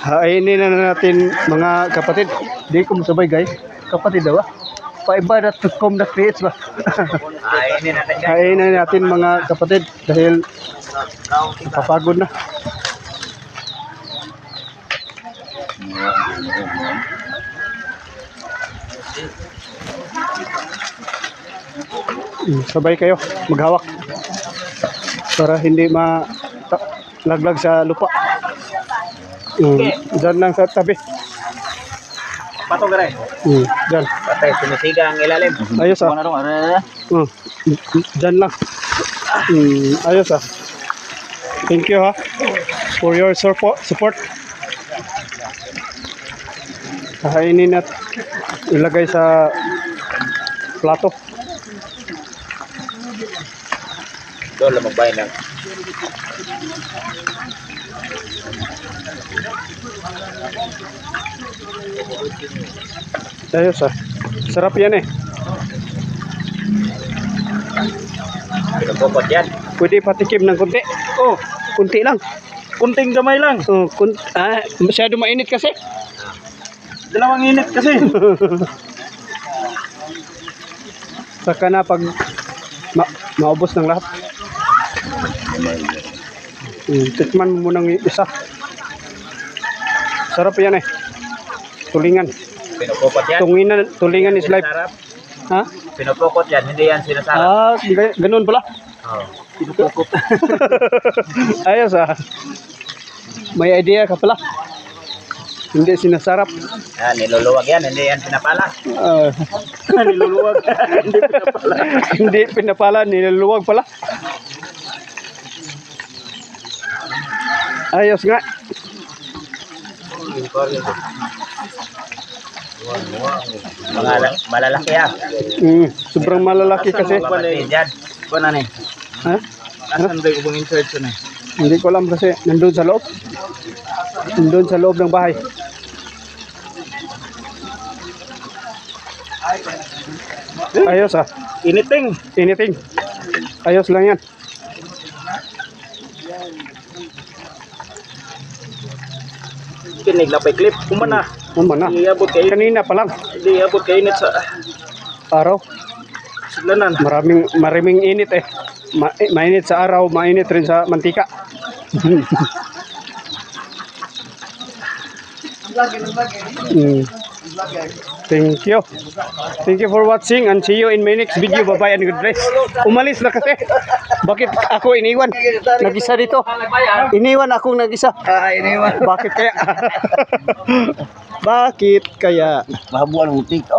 Hainin na natin mga kapatid. Di ko masabay guys. Kapatid daw ah. Paiba.com na creates ba? Hainin natin mga kapatid dahil napapagod na. Sabay kayo maghawak para hindi malaglag sa lupa. Diyan lang sa tabi. Patong garay. Diyan. Patay, sumisiga ang ilalim. Ayos ah. Diyan lang. Ayos ah. Thank you ha for your support. Kainin at ilagay sa plato. Doon lang magbayan lang. Ayos ah. Sarap yan eh. Pinapupot yan. Pwede patikim ng kunti. Oh, kunti lang. Kunting gamay lang. Oh, masyado mainit kasi. Dalawang init kasi. Saka na pag maubos ng lahat. Tikman mo muna ng isa. Sarap yan eh. Tulingan. Pinapupot yan. Tulingan is life. Ha? Pinapupot yan, hindi yan sinasarap. Ganun pala. Oo. Pinapupot. Ayos ah. May idea ka pala. Hindi sinasarap. Yan, niluluwag yan, hindi yan pinapala. Niluluwag. Hindi pinapala. Hindi pinapala, niluluwag pala. Ayos nga. Mga malalaki ah. Sobrang malalaki kasi. Kuan na ni. Ha? Asan ba yung in-charge na? Hindi ko alam kasi nandun sa loob. Nandun sa loob ng bahay. Ayos ah. Initing. Ayos lang yan. Kinig na pa clip. Kumana. Iabot kayo. Kanina pa lang. Hindi iabot kayo init sa Araw. Siglanan. Maraming init eh. Mainit sa araw, mainit rin sa mantika. Thank you. Thank you for watching and see you in my next video. Bye-bye and good bless. Umalis na kasi. Bakit ako iniwan? Nag-isa dito. Iniwan akong nag-isa. Iniwan. Bakit kaya? Bakit kaya? Mahabuan ng utik.